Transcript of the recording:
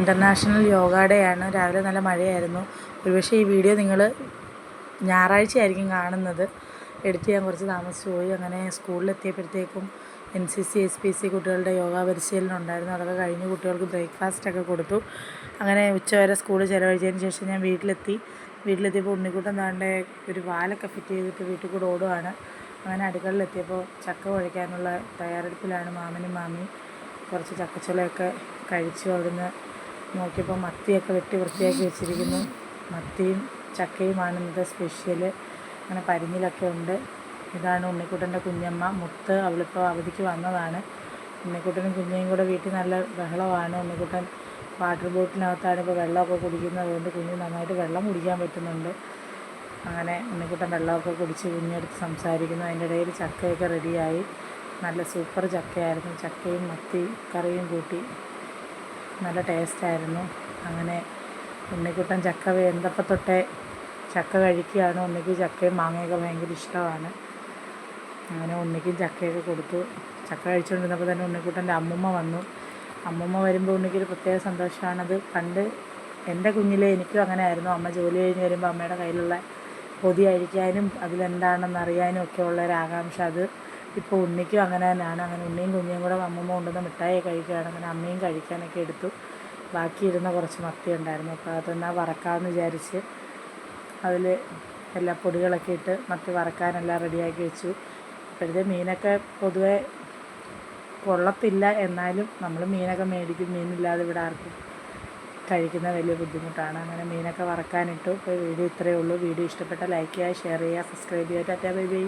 International yoga day ആണ്. രാവിലെ നല്ല മഴയായിരുന്നു. ഒരുപക്ഷെ ഈ വീഡിയോ നിങ്ങൾ ഞായറാഴ്ചയായിരിക്കും കാണുന്നത്. എഡിറ്റ് ചെയ്യാൻ കുറച്ച് താമസിച്ചു പോയി. അങ്ങനെ സ്കൂളിലെത്തിയപ്പോഴത്തേക്കും NCC SPC കുട്ടികളുടെ യോഗ പരിശീലനം ഉണ്ടായിരുന്നു. അതൊക്കെ കഴിഞ്ഞ് കുട്ടികൾക്ക് ബ്രേക്ക്ഫാസ്റ്റൊക്കെ കൊടുത്തു. അങ്ങനെ ഉച്ചവരെ സ്കൂളിൽ ചിലവഴിച്ചതിന് ശേഷം ഞാൻ വീട്ടിലെത്തിയപ്പോൾ ഉണ്ണിക്കുട്ടൻ താണ്ടെ ഒരു വാലൊക്കെ ഫിറ്റ് ചെയ്തിട്ട് വീട്ടിൽ കൂടെ ഓടുകയാണ്. അങ്ങനെ അടുക്കളയിലെത്തിയപ്പോൾ ചക്ക കുഴയ്ക്കാനുള്ള തയ്യാറെടുപ്പിലാണ് മാമനും മാമിയും. കുറച്ച് ചക്കച്ചുളയൊക്കെ കഴിച്ചു. അവിടുന്ന് നോക്കിയപ്പോൾ മത്തിയൊക്കെ വെട്ടി വൃത്തിയാക്കി വെച്ചിരിക്കുന്നു. മത്തിയും ചക്കയുമാണ് ഇന്നത്തെ സ്പെഷ്യൽ. അങ്ങനെ പരിഞ്ഞിലൊക്കെ ഉണ്ട്. ഇതാണ് ഉണ്ണിക്കുട്ടൻ്റെ കുഞ്ഞമ്മ മുത്ത്. അവളിപ്പോൾ അവധിക്ക് വന്നതാണ്. ഉണ്ണിക്കുട്ടനും കുഞ്ഞയും കൂടെ വീട്ടിൽ നല്ല ബഹളമാണ്. ഉണ്ണിക്കുട്ടൻ വാട്ടർ ബോട്ടിനകത്താണ് ഇപ്പോൾ വെള്ളമൊക്കെ കുടിക്കുന്നത്. അതുകൊണ്ട് കുഞ്ഞ് നന്നായിട്ട് വെള്ളം കുടിക്കാൻ പറ്റുന്നുണ്ട്. അങ്ങനെ ഉണ്ണിക്കുട്ടൻ വെള്ളമൊക്കെ കുടിച്ച് കുഞ്ഞെടുത്ത് സംസാരിക്കുന്നു. അതിൻ്റെ ഇടയിൽ ചക്കയൊക്കെ റെഡിയായി. നല്ല സൂപ്പർ ചക്കയായിരുന്നു. ചക്കയും മത്തി കറിയും കൂട്ടി നല്ല ടേസ്റ്റായിരുന്നു. അങ്ങനെ ഉണ്ണിക്കുട്ടൻ ചക്ക വെന്തപ്പോൾ തൊട്ടേ ചക്ക കഴിക്കുകയാണ്. ഉണ്ണിക്ക് ചക്കയും മാങ്ങയൊക്കെ ഭയങ്കര ഇഷ്ടമാണ്. അങ്ങനെ ഉണ്ണിക്കും ചക്കയൊക്കെ കൊടുത്തു. ചക്ക കഴിച്ചുകൊണ്ടിരുന്നപ്പോൾ തന്നെ ഉണ്ണിക്കുട്ടൻ്റെ അമ്മുമ്മ വന്നു. അമ്മുമ്മ വരുമ്പോൾ ഉണ്ണിക്കൊരു പ്രത്യേക സന്തോഷമാണത്. പണ്ട് എൻ്റെ കുഞ്ഞിലെ എനിക്കും അങ്ങനെ ആയിരുന്നു. അമ്മ ജോലി കഴിഞ്ഞ് വരുമ്പോൾ അമ്മയുടെ കയ്യിലുള്ള പൊതി അഴിക്കാനും അതിലെന്താണെന്ന് അറിയാനും ഒക്കെ ഉള്ളൊരാകാംക്ഷ, അത് ഇപ്പോൾ ഉണ്ണിക്കും അങ്ങനെ തന്നെയാണ്. അങ്ങനെ ഉണ്ണിയും കുഞ്ഞിയും കൂടെ അമ്മമ്മ കൊണ്ടുവന്ന മിഠായി കഴിക്കുകയാണ്. അങ്ങനെ അമ്മയും കഴിക്കാനൊക്കെ എടുത്തു. ബാക്കിയിരുന്ന കുറച്ച് മത്തി ഉണ്ടായിരുന്നു. അപ്പോൾ അതെന്നാൽ വറക്കാമെന്ന് വിചാരിച്ച് അതിൽ എല്ലാ പൊടികളൊക്കെ ഇട്ട് മത്തി വറക്കാനെല്ലാം റെഡിയാക്കി വെച്ചു. ഇപ്പോഴത്തെ മീനൊക്കെ പൊതുവെ കൊള്ളത്തില്ല. എന്നാലും നമ്മൾ മീനൊക്കെ മേടിക്കും. മീനില്ലാതെ ഇവിടെ ആർക്കും കഴിക്കുന്നത് വലിയ ബുദ്ധിമുട്ടാണ്. അങ്ങനെ മീനൊക്കെ വറക്കാനിട്ടു. ഇപ്പോൾ വീഡിയോ ഇത്രയേ ഉള്ളൂ. വീഡിയോ ഇഷ്ടപ്പെട്ടാൽ ലൈക്ക് ചെയ്യുക, ഷെയർ ചെയ്യുക, സബ്സ്ക്രൈബ് ചെയ്യുക. Tata bye bye.